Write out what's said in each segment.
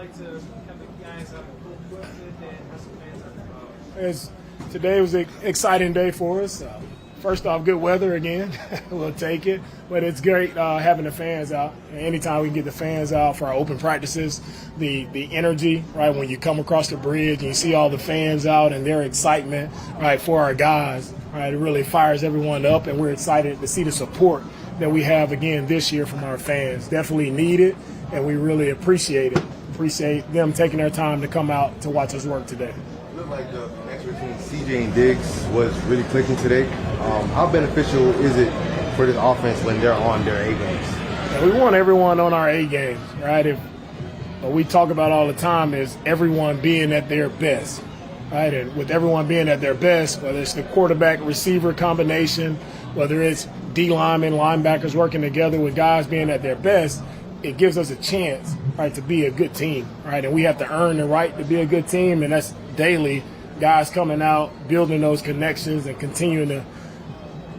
like to have the guys have a full equipped and have some fans out there? Today was an exciting day for us. First off, good weather again. We'll take it. But it's great having the fans out. Anytime we can get the fans out for our open practices, the energy, right, when you come across the bridge and you see all the fans out and their excitement, right, for our guys, right, it really fires everyone up, and we're excited to see the support that we have again this year from our fans. Definitely need it, and we really appreciate it. Appreciate them taking their time to come out to watch us work today. It looked like the connection between CJ and Diggs was really clicking today. How beneficial is it for this offense when they're on their A games? Yeah, we want everyone on our A games, right? What we talk about all the time is everyone being at their best, right? And with everyone being at their best, whether it's the quarterback-receiver combination, whether it's D-linemen, linebackers working together with guys being at their best, it gives us a chance, right, to be a good team, right? And we have to earn the right to be a good team, and that's daily, guys coming out, building those connections, and continuing to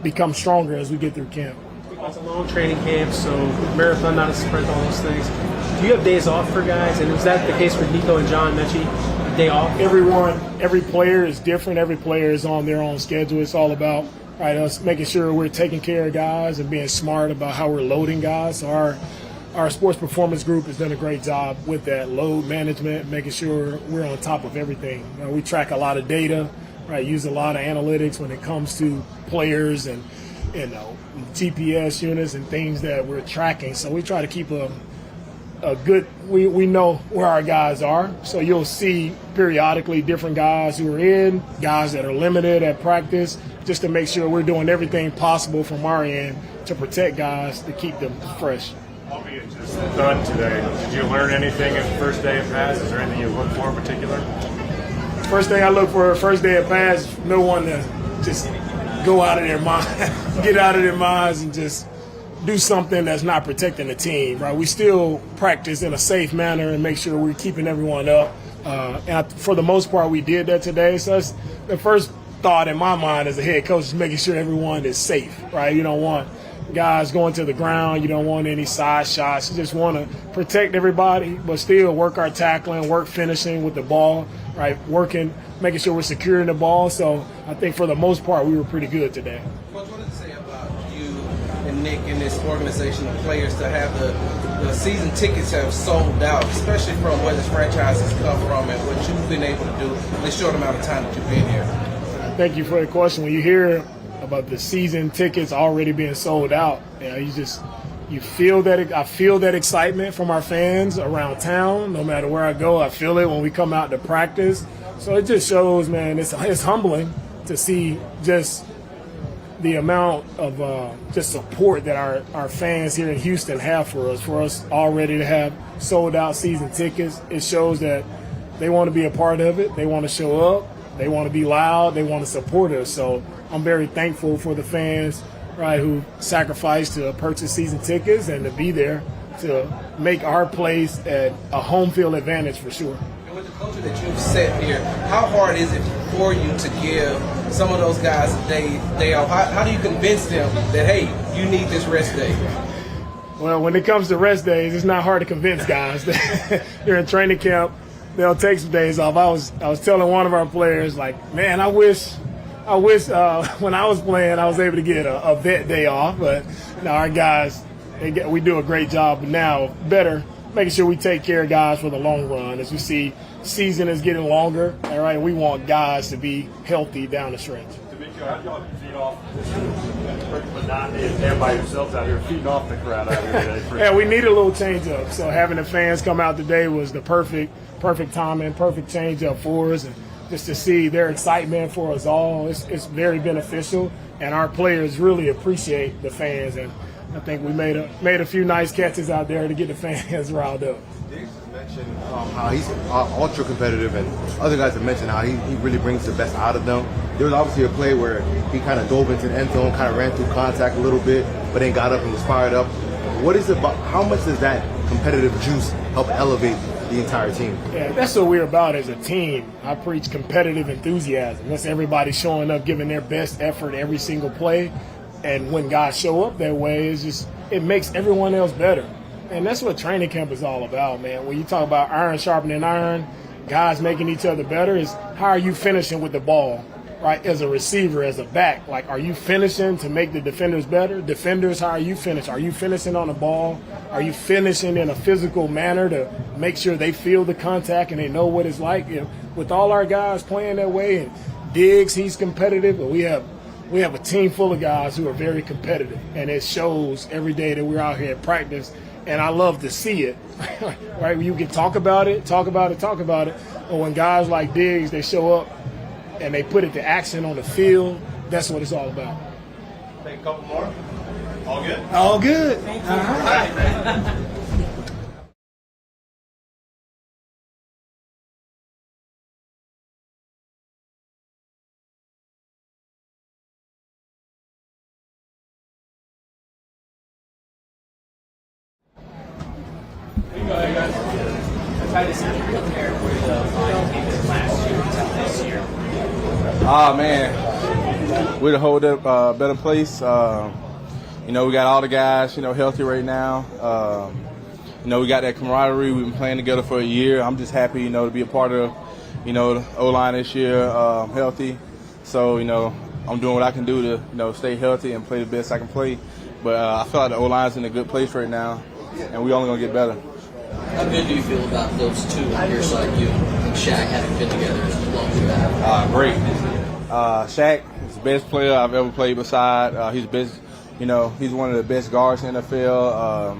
become stronger as we get through camp. It's a long training camp, so marathon, not a sprint, all those things. Do you have days off for guys? And is that the case for Nico and John Mechie? Day off? Every player is different. Every player is on their own schedule. It's all about, right, us making sure we're taking care of guys and being smart about how we're loading guys. So our sports performance group has done a great job with that load management, making sure we're on top of everything. We track a lot of data, right? Use a lot of analytics when it comes to players and GPS units and things that we're tracking. So we try to keep a good. We know where our guys are. So you'll see periodically different guys who are in, guys that are limited at practice, just to make sure we're doing everything possible from our end to protect guys to keep them fresh. Albeit just done today, did you learn anything in the first day of pass? Is there anything you look for in particular? First thing I look for, first day of pass, no one to just go out of their mind, get out of their minds and just do something that's not protecting the team, right? We still practice in a safe manner and make sure we're keeping everyone up. And for the most part, we did that today. So that's the first thought in my mind as a head coach is making sure everyone is safe, right? You don't want guys going to the ground. You don't want any side shots. You just want to protect everybody, but still work our tackling, work finishing with the ball, right? Working, making sure we're securing the ball. So I think for the most part, we were pretty good today. Coach, what does it say about you and Nick and this organization of players to have the season tickets have sold out, especially from where this franchise has come from and what you've been able to do in this short amount of time that you've been here? Thank you for the question. When you hear about the season tickets already being sold out, you feel that. I feel that excitement from our fans around town. No matter where I go, I feel it when we come out to practice. So it just shows, man, it's humbling to see just the amount of just support that our fans here in Houston have for us already to have sold out season tickets. It shows that they want to be a part of it. They want to show up. They want to be loud. They want to support us. So I'm very thankful for the fans, right, who sacrificed to purchase season tickets and to be there to make our place at a home field advantage for sure. And with the culture that you've set here, how hard is it for you to give some of those guys a day off? How do you convince them that, hey, you need this rest day? Well, when it comes to rest days, it's not hard to convince guys. They're in training camp. They'll take some days off. I was telling one of our players, like, man, I wish when I was playing, I was able to get a vet day off. But our guys, we do a great job now, better making sure we take care of guys for the long run. As we see, season is getting longer. All right, we want guys to be healthy down the stretch. DeMeco, how do y'all feed off this monotony of being by yourselves out here, feeding off the crowd out here today? Yeah, we need a little change up. So having the fans come out today was the perfect timing, perfect change up for us. And just to see their excitement for us all, it's very beneficial. And our players really appreciate the fans. And I think we made a few nice catches out there to get the fans riled up. Diggs mentioned how he's ultra competitive, and other guys have mentioned how he really brings the best out of them. There was obviously a play where he kind of dove into the end zone, kind of ran through contact a little bit, but then got up and was fired up. What is it about? How much does that competitive juice help elevate the entire team? Yeah, that's what we're about as a team. I preach competitive enthusiasm. That's everybody showing up, giving their best effort every single play. And when guys show up that way, it makes everyone else better. And that's what training camp is all about, man. When you talk about iron sharpening iron, guys making each other better, is how are you finishing with the ball, right? As a receiver, as a back, like, are you finishing to make the defenders better? Defenders, how are you finishing? Are you finishing on the ball? Are you finishing in a physical manner to make sure they feel the contact and they know what it's like? You know, with all our guys playing that way, and Diggs, he's competitive, but we have a team full of guys who are very competitive, and it shows every day that we're out here at practice. And I love to see it, right? You can talk about it, but when guys like Diggs, they show up and they put it to action on the field, that's what it's all about. Take a couple more. All good? All good. Thank you. Tytus, how do you compare where the line came last year to this year? Man, we're to hold up better place. We got all the guys, healthy right now. We got that camaraderie. We've been playing together for a year. I'm just happy, to be a part of, the O-line this year, healthy. So, I'm doing what I can do to, stay healthy and play the best I can play. But I feel like the O-line's in a good place right now, and we're only going to get better. How good do you feel about those two on your side, you and Shaq, having been together as long as you have? Great. Shaq is the best player I've ever played beside. He's best, he's one of the best guards in the NFL,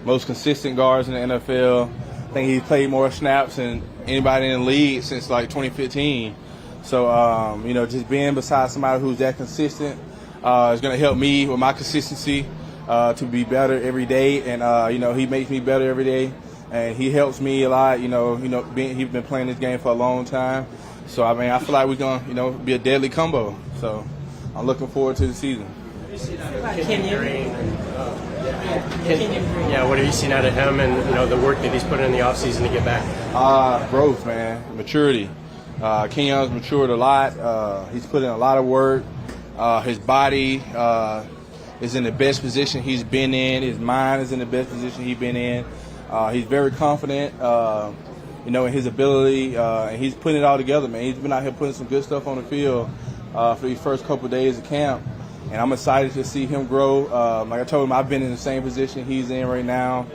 most consistent guards in the NFL. I think he's played more snaps than anybody in the league since like 2015. So, just being beside somebody who's that consistent is going to help me with my consistency to be better every day. And, he makes me better every day. And he helps me a lot, he's been playing this game for a long time. So, I feel like we're going to, be a deadly combo. So, I'm looking forward to the season. What have you seen out of him and, the work that he's put in the offseason to get back? Growth, man, maturity. Kenyon's matured a lot. He's put in a lot of work. His body is in the best position he's been in. His mind is in the best position he's been in. He's very confident, in his ability, and he's putting it all together, man. He's been out here putting some good stuff on the field for these first couple of days of camp, and I'm excited to see him grow. Like I told him, I've been in the same position he's in right now.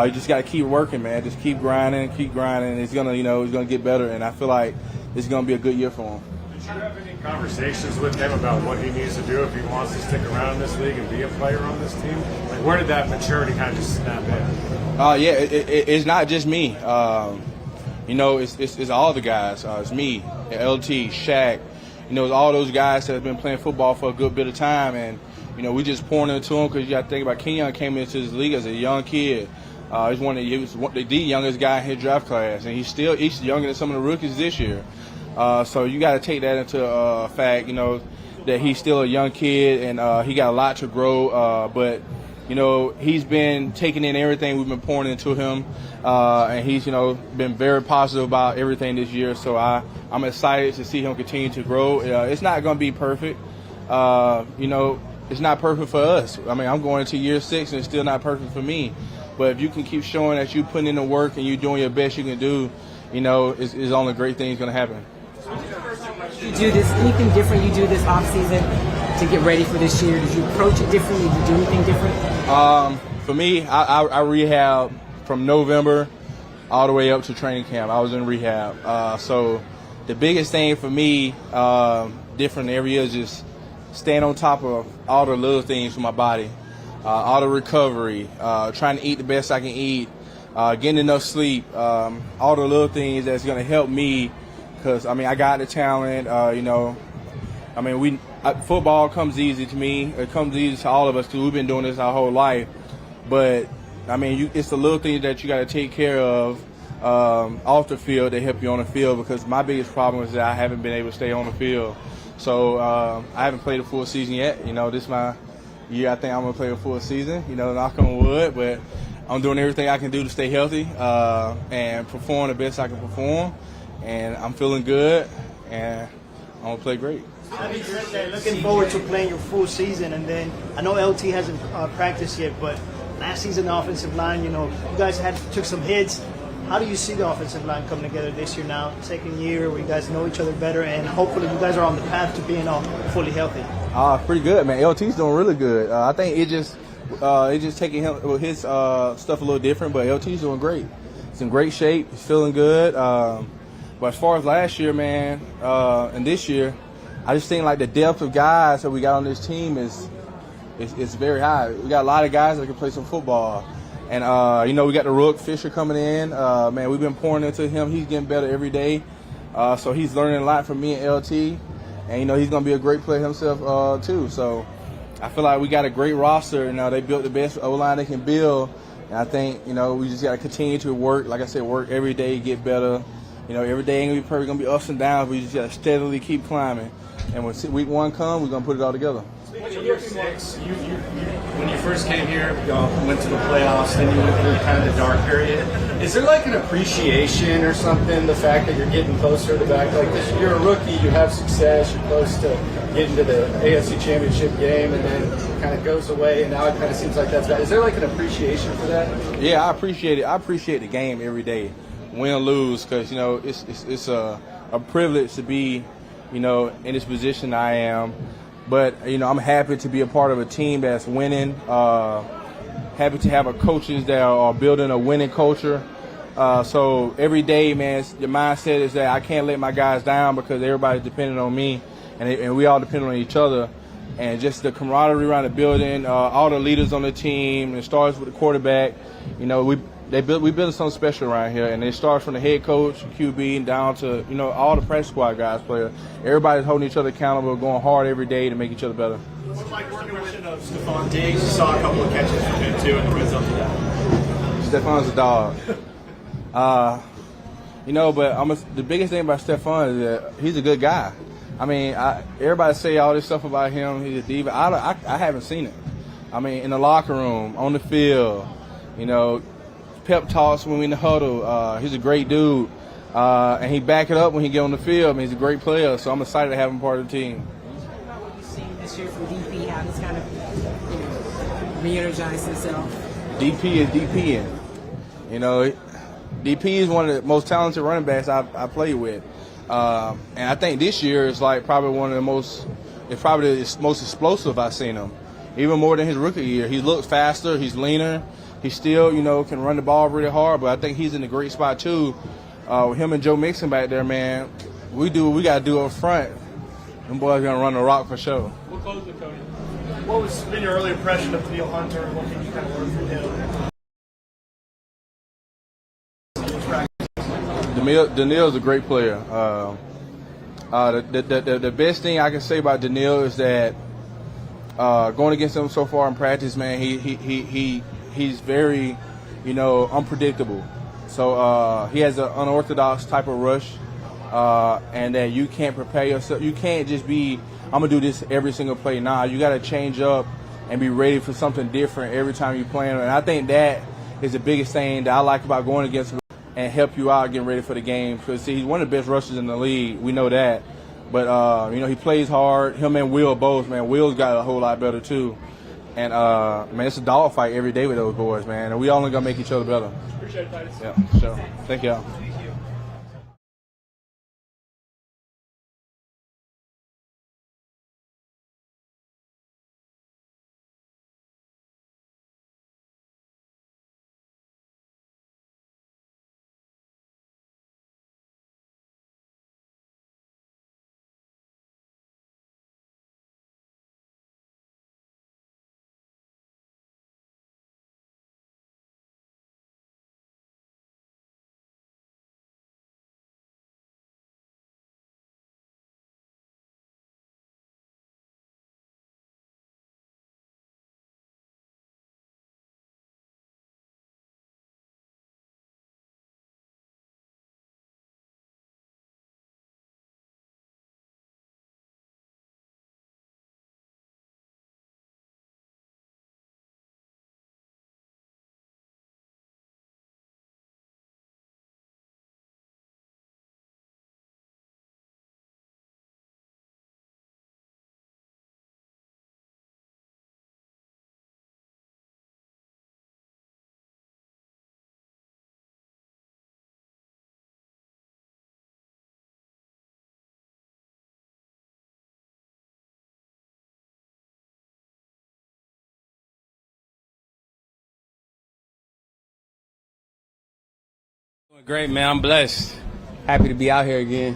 You just got to keep working, man. Just keep grinding. It's gonna, he's gonna get better, and I feel like it's gonna be a good year for him. Did you have any conversations with him about what he needs to do if he wants to stick around in this league and be a player on this team? Like, where did that maturity kind of just snap in? It's not just me. It's all the guys. It's me, LT, Shaq. It's all those guys that have been playing football for a good bit of time, and we just pouring into them because you got to think about Kenyon came into this league as a young kid. He was the youngest guy in his draft class, and he's younger than some of the rookies this year. So you got to take that into fact, that he's still a young kid and he got a lot to grow. But he's been taking in everything we've been pouring into him, and he's been very positive about everything this year. So I'm excited to see him continue to grow. It's not going to be perfect. It's not perfect for us. I'm going into year 6 and it's still not perfect for me. But if you can keep showing that you putting in the work and you're doing your best you can do, it's only great things going to happen. You do this, anything different you do this off season to get ready for this year? Did you approach it differently? Did you do anything different? For me, I rehab from November all the way up to training camp. I was in rehab. So the biggest thing for me, different every year, is just staying on top of all the little things for my body, all the recovery, trying to eat the best I can eat, getting enough sleep, all the little things that's going to help me. Because, I got the talent, football comes easy to me. It comes easy to all of us because we've been doing this our whole life. But, it's the little things that you got to take care of off the field that help you on the field, because my biggest problem is that I haven't been able to stay on the field. So I haven't played a full season yet. This is my year. I think I'm going to play a full season, knock on wood. But I'm doing everything I can do to stay healthy and perform the best I can perform. And I'm feeling good, and I'm going to play great. Looking forward to playing your full season, and then I know LT hasn't practiced yet, but last season the offensive line, you guys took some hits. How do you see the offensive line coming together this year now, second year where you guys know each other better, and hopefully you guys are on the path to being all fully healthy? Pretty good, man. LT's doing really good. I think it just taking his stuff a little different, but LT's doing great. He's in great shape. He's feeling good. But as far as last year, man, and this year, I just think like the depth of guys that we got on this team is very high. We got a lot of guys that can play some football. And, we got the Rook Fisher coming in. Man, we've been pouring into him. He's getting better every day. So he's learning a lot from me and LT. And, he's going to be a great player himself, too. So I feel like we got a great roster. They built the best O-line they can build. And I think, we just got to continue to work. Like I said, work every day, get better. Every day ain't going to be perfect. Going to be ups and downs. We just got to steadily keep climbing. And when week one comes, we're going to put it all together. In year 6, when you first came here, y'all went to the playoffs, then you went through kind of the dark period. Is there like an appreciation or something, the fact that you're getting closer to the back? Like this, you're a rookie, you have success, you're close to getting to the AFC Championship game, and then it kind of goes away, and now it kind of seems like that's bad. Is there like an appreciation for that? Yeah, I appreciate it. I appreciate the game every day, win or lose, because, it's a privilege to be, in this position I am. But, I'm happy to be a part of a team that's winning, happy to have coaches that are building a winning culture. So every day, man, the mindset is that I can't let my guys down because everybody's depending on me, and we all depend on each other. And just the camaraderie around the building, all the leaders on the team, it starts with the quarterback. We built something special around here, and it starts from the head coach, QB, and down to, all the practice squad guys, players. Everybody's holding each other accountable, going hard every day to make each other better. What's like working with Stephon Diggs? You saw a couple of catches from him, too, in the red zone today. Stephon's a dog. But the biggest thing about Stephon is that he's a good guy. I mean, everybody say all this stuff about him. He's a diva. I haven't seen it. I mean, in the locker room, on the field, pep talks when we in the huddle. He's a great dude, and he back it up when he get on the field. I mean, he's a great player, so I'm excited to have him part of the team. What you've seen this year from DP, how he's kind of re-energized himself. DP is DPing. DP is one of the most talented running backs I played with, and I think this year is like probably one of the most. It's probably the most explosive I've seen him, even more than his rookie year. He looks faster. He's leaner. He still, can run the ball really hard, but I think he's in a great spot too. With him and Joe Mixon back there, man, we do what we got to do up front. Them boys going to run the rock for sure. We'll close with Cody. What was been your early impression of Danielle Hunter, and what can you kind of learn from him? Danielle's a great player. The best thing I can say about Danielle is that going against him so far in practice, man, he's very, unpredictable. So he has an unorthodox type of rush, and that you can't prepare yourself. You can't just be, I'm going to do this every single play. Nah, you got to change up and be ready for something different every time you play. And I think that is the biggest thing that I like about going against him and help you out getting ready for the game. Because, see, he's one of the best rushers in the league. We know that. But, he plays hard. Him and Will both, man. Will's got a whole lot better, too. And, man, it's a dogfight every day with those boys, man. And we all going to make each other better. Appreciate it, Tytus. Yeah, sure. Thank y'all. Great, man. I'm blessed. Happy to be out here again.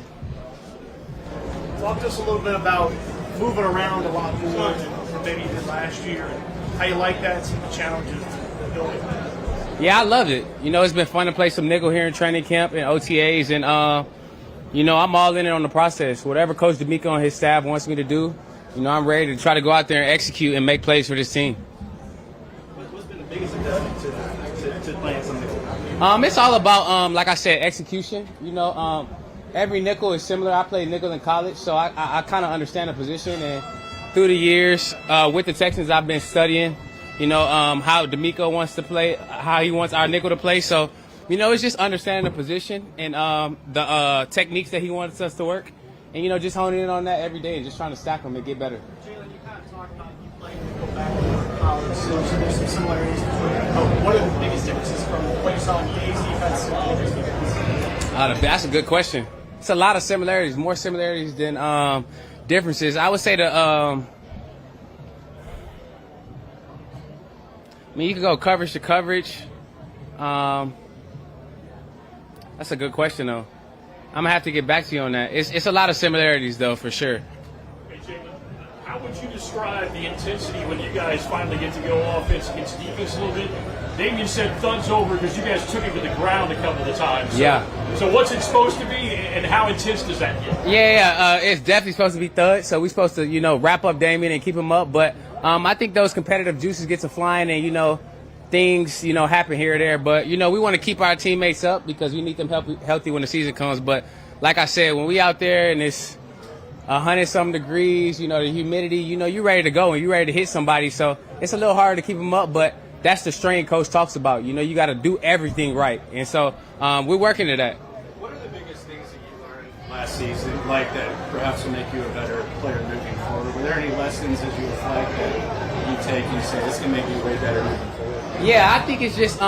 Talk to us a little bit about moving around a lot more than maybe you did last year, and how you like that, some of the challenges of building. Yeah, I loved it. It's been fun to play some nickel here in training camp and OTAs, and I'm all in it on the process. Whatever Coach DeMeco and his staff wants me to do, I'm ready to try to go out there and execute and make plays for this team. What's been the biggest adjustment to playing some nickel? It's all about, like I said, execution. Every nickel is similar. I played nickel in college, so I kind of understand the position. And through the years with the Texans, I've been studying, how DeMeco wants to play, how he wants our nickel to play. So, it's just understanding the position and the techniques that he wants us to work. And, just honing in on that every day and just trying to stack them and get better. Jalen, you kind of talked about you playing nickel back in college, so there's some similarities between them. What are the biggest differences from what you saw in Dave's defense and Dave's defense? That's a good question. It's a lot of similarities, more similarities than differences. I would say you could go coverage to coverage. That's a good question, though. I'm going to have to get back to you on that. It's a lot of similarities, though, for sure. Hey, Jalen, how would you describe the intensity when you guys finally get to go offense against defense a little bit? Damien said thuds over because you guys took him to the ground a couple of times. So, yeah. So what's it supposed to be, and how intense does that get? Yeah. It's definitely supposed to be thuds. So we're supposed to, wrap up Damien and keep him up. But I think those competitive juices get to flying, and things happen here or there. But we want to keep our teammates up because we need them healthy when the season comes. But like I said, when we out there and it's 100-something degrees, the humidity, you're ready to go and you're ready to hit somebody. So it's a little harder to keep them up, but that's the strain Coach talks about. You got to do everything right. And so we're working to that. What are the biggest things that you learned last season, like that perhaps will make you a better player moving forward? Were there any lessons as you reflect that you take and you say, this can make me way better moving forward? Yeah, I think it's just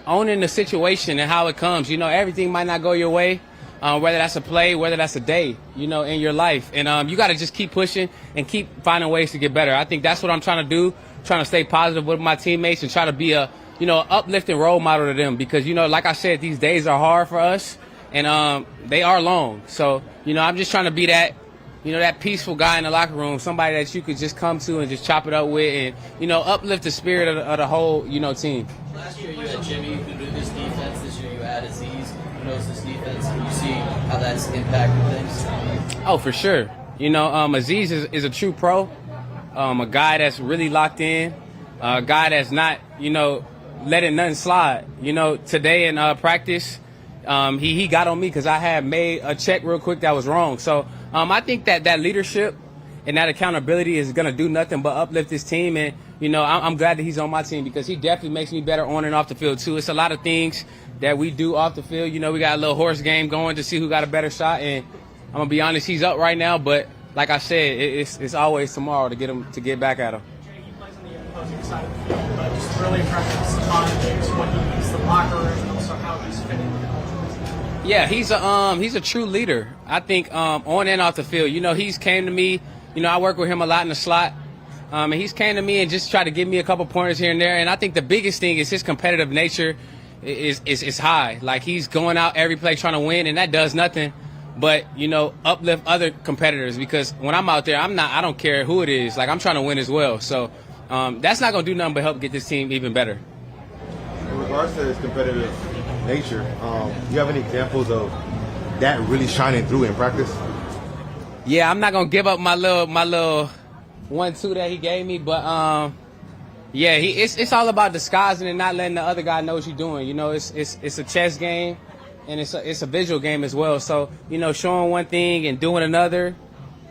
owning the situation and how it comes. Everything might not go your way, whether that's a play, whether that's a day, in your life. And you got to just keep pushing and keep finding ways to get better. I think that's what I'm trying to do. Trying to stay positive with my teammates and try to be a, uplifting role model to them because, like I said, these days are hard for us and they are long. So, I'm just trying to be that, that peaceful guy in the locker room, somebody that you could just come to and just chop it up with and, uplift the spirit of the whole, team. Last year you had Jimmy who knew this defense. This year you had Aziz who knows this defense. Can you see how that's impacted things? Oh, for sure. Aziz is a true pro. A guy that's really locked in, a guy that's not, letting nothing slide. Today in practice, he got on me because I had made a check real quick that was wrong. So I think that leadership and that accountability is going to do nothing but uplift this team. And, I'm glad that he's on my team because he definitely makes me better on and off the field, too. It's a lot of things that we do off the field. We got a little horse game going to see who got a better shot. And I'm going to be honest, he's up right now, but like I said, it's always tomorrow to get back at him. He plays on the opposing side of the field, but just really impressive on what he means to the locker room and also how he's fitting with the culture. Yeah, he's a true leader. I think on and off the field. He's came to me. I work with him a lot in the slot, and he's came to me and just tried to give me a couple pointers here and there. And I think the biggest thing is his competitive nature is high. Like he's going out every play trying to win, and that does nothing but uplift other competitors because when I'm out there, I don't care who it is. Like I'm trying to win as well. So that's not gonna do nothing but help get this team even better. In regards to his competitive nature, do you have any examples of that really shining through in practice? Yeah, I'm not gonna give up my little 1-2 that he gave me, but yeah, it's all about disguising and not letting the other guy know what you're doing. It's a chess game. And it's a visual game as well. So, showing one thing and doing another,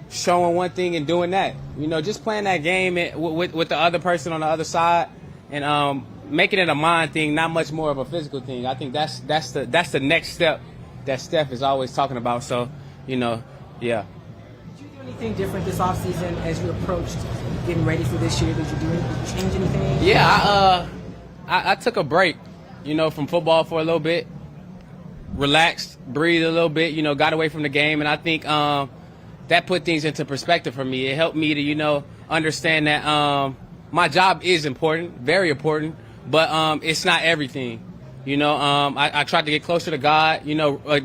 showing one thing and doing that. Just playing that game with the other person on the other side and making it a mind thing, not much more of a physical thing. I think that's the next step that Steph is always talking about. So, yeah. Did you do anything different this offseason as you approached getting ready for this year? Did you change anything? Yeah, I took a break, from football for a little bit. Relaxed, breathed a little bit, got away from the game. And I think that put things into perspective for me. It helped me to, understand that my job is important, very important, but it's not everything. I tried to get closer to God,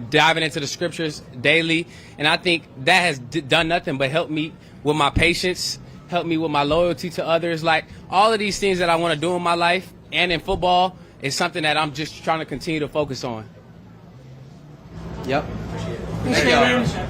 diving into the scriptures daily. And I think that has done nothing but help me with my patience, help me with my loyalty to others. Like, all of these things that I want to do in my life and in football is something that I'm just trying to continue to focus on. Yep. Thank you.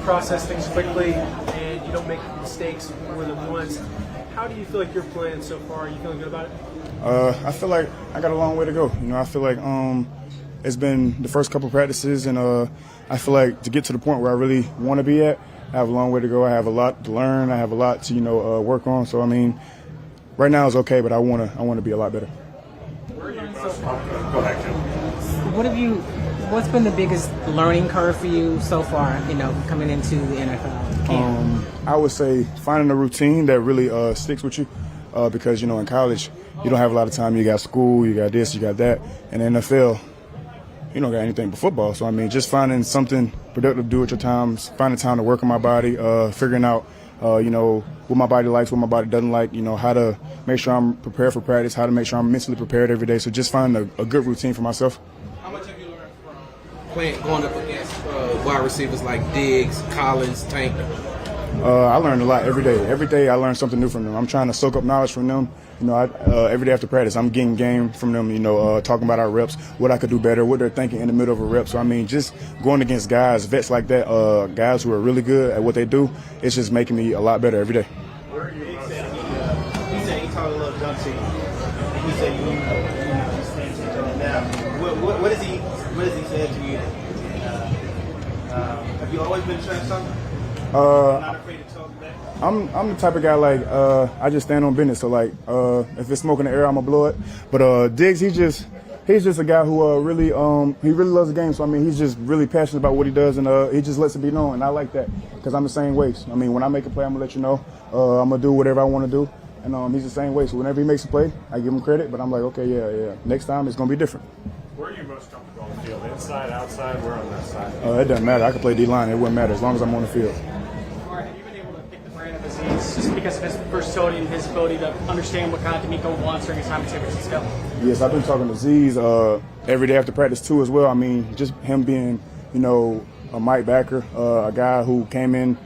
process things quickly and you don't make mistakes more than once. How do you feel like you're playing so far? Are you feeling good about it? I feel like I got a long way to go. I feel like it's been the first couple practices, and I feel like to get to the point where I really want to be at, I have a long way to go. I have a lot to learn. I have a lot to work on. So right now it's okay, but I want to be a lot better. Where are you most comfortable? Go ahead, Jim. What's been the biggest learning curve for you so far? Coming into the NFL camp? I would say finding a routine that really sticks with you, because in college you don't have a lot of time. You got school, you got this, you got that. In the NFL, you don't got anything but football. So just finding something productive to do at your times, finding time to work on my body, figuring out what my body likes, what my body doesn't like, how to make sure I'm prepared for practice, how to make sure I'm mentally prepared every day. So just finding a good routine for myself. How much have you learned from going up against wide receivers like Diggs, Collins, Tank? I learned a lot every day. Every day I learn something new from them. I'm trying to soak up knowledge from them. Every day after practice, I'm getting game from them, talking about our reps, what I could do better, what they're thinking in the middle of a rep. So, just going against guys, vets like that, guys who are really good at what they do, it's just making me a lot better every day. He said he talked a little jump to you. He said you just paying attention now. What does he say to you? Have you always been trash talker? Not afraid to talk back? I'm the type of guy I just stand on business. So if it's smoke in the air, I'm gonna blow it. But Diggs, he's just a guy who really he really loves the game. So he's just really passionate about what he does, and he just lets it be known. And I like that because I'm the same way. So, when I make a play, I'm gonna let you know. I'm gonna do whatever I want to do, and he's the same way. So whenever he makes a play, I give him credit. But I'm like, okay, yeah. Next time it's gonna be different. Where are you most comfortable on the field? Inside, outside? Where on that side? It doesn't matter. I can play D-line. It wouldn't matter as long as I'm on the field. Have you been able to pick the brand of Aziz just because of his versatility and his ability to understand what kind of DeMeco wants during his time in San Francisco? Yes, I've been talking to Aziz every day after practice too as well. Just him being, a Mike backer, a guy who came in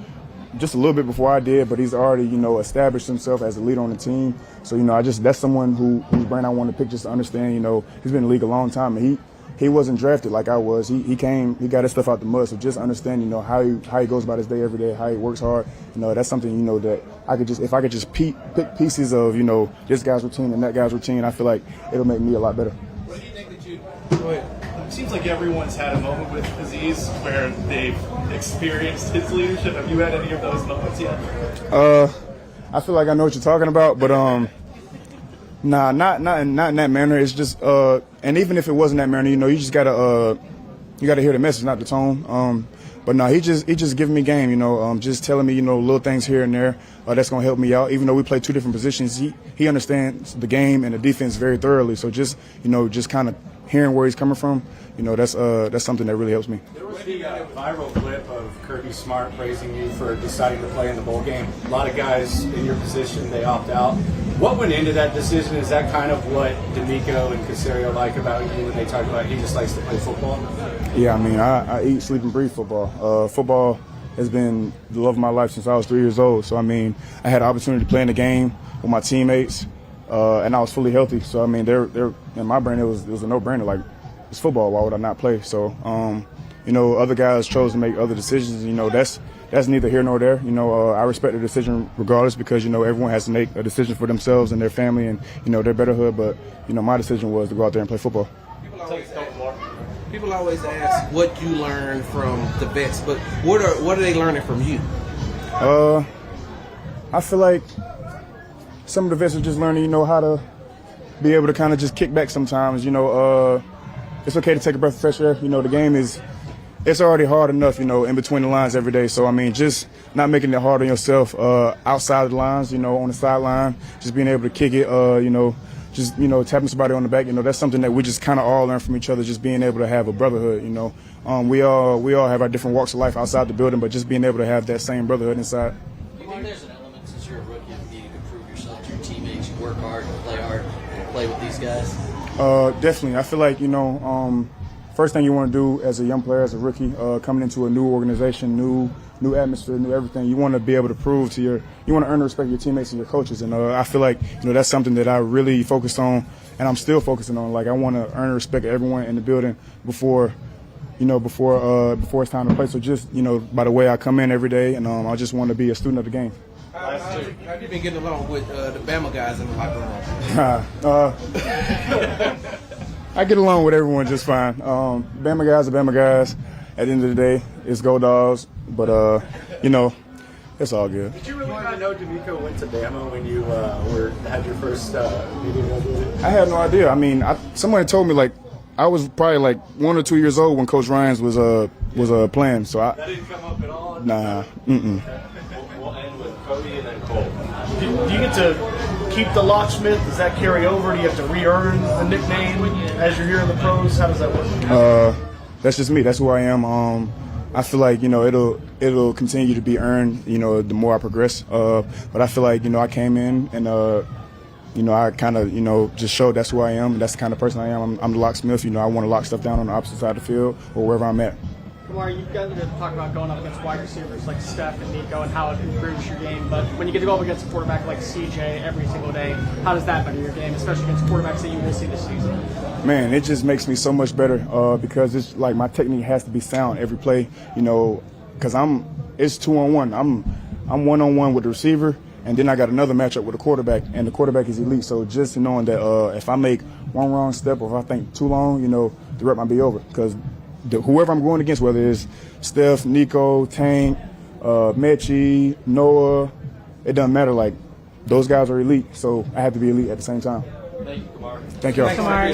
just a little bit before I did, but he's already, established himself as a leader on the team. So, that's someone whose brand I want to pick just to understand, he's been in the league a long time, and he wasn't drafted like I was. He got his stuff out the mud. So just understand, how he goes about his day every day, how he works hard. That's something, that if I could just pick pieces of, this guy's routine and that guy's routine, I feel like it'll make me a lot better. What do you think that you Go ahead. It seems like everyone's had a moment with Aziz where they've experienced his leadership. Have you had any of those moments yet? I feel like I know what you're talking about, but nah, not in that manner. It's just and even if it wasn't that manner, you just gotta hear the message, not the tone. But no, he just giving me game, just telling me, little things here and there that's gonna help me out. Even though we play two different positions, he understands the game and the defense very thoroughly. So just kind of hearing where he's coming from, that's something that really helps me. There was the viral clip of Kirby Smart praising you for deciding to play in the bowl game. A lot of guys in your position, they opt out. What went into that decision? Is that kind of what DeMeco and Caserio like about you when they talk about he just likes to play football? Yeah, I eat, sleep, and breathe football. Football has been the love of my life since I was 3 years old. So, I had the opportunity to play in the game with my teammates, and I was fully healthy. So, they're in my brain, it was a no-brainer. Like, it's football. Why would I not play? So, other guys chose to make other decisions. That's neither here nor there. I respect the decision regardless because, everyone has to make a decision for themselves and their family and, their betterhood. But, my decision was to go out there and play football. People always ask what you learn from the vets, but what are they learning from you? I feel like some of the vets are just learning, how to be able to kind of just kick back sometimes. It's okay to take a breath of fresh air. The game it's already hard enough, in between the lines every day. So, just not making it hard on yourself outside the lines, on the sideline, just being able to kick it, just, tapping somebody on the back. That's something that we just kind of all learn from each other, just being able to have a brotherhood, We all have our different walks of life outside the building, but just being able to have that same brotherhood inside. Do you think there's an element, since you're a rookie, of needing to prove yourself to your teammates, you work hard, you play hard, you play with these guys? Definitely. I feel like, first thing you want to do as a young player, as a rookie, coming into a new organization, new atmosphere, new everything, you want to be able to prove you want to earn the respect of your teammates and your coaches. And I feel like, that's something that I really focused on and I'm still focusing on. Like, I want to earn the respect of everyone in the building before before it's time to play. So just, by the way I come in every day, and I just want to be a student of the game. How have you been getting along with the Bama guys in the locker room? I get along with everyone just fine. Bama guys are Bama guys. At the end of the day, it's Go Dogs. But, it's all good. Did you really not know DeMeco went to Bama when you had your first meeting with him? I had no idea. I mean, somebody told me, I was probably 1 or 2 years old when Coach Ryans was playing. So that didn't come up at all? Nah. We'll end with Cody and then Cole. Do you get to keep the locksmith? Does that carry over? Do you have to re-earn the nickname as you're here in the pros? How does that work? That's just me. That's who I am. I feel like it'll continue to be earned. The more I progress. But I feel like I came in and I kind of just showed that's who I am. That's the kind of person I am. I'm the locksmith. I want to lock stuff down on the opposite side of the field or wherever I'm at. Kamari, you guys are talking about going up against wide receivers like Steph and Nico and how it improves your game, but when you get to go up against a quarterback like CJ every single day, how does that better your game, especially against quarterbacks that you will see this season? Man, it just makes me so much better because it's like my technique has to be sound every play, because it's 2-on-1. I'm 1-on-1 with the receiver, and then I got another matchup with the quarterback, and the quarterback is elite. So just knowing that if I make one wrong step or if I think too long, the rep might be over because whoever I'm going against, whether it's Steph, Nico, Tank, Mechie, Noah, it doesn't matter. Those guys are elite, so I have to be elite at the same time. Thank you, Kamari. Thank y'all. Kamari.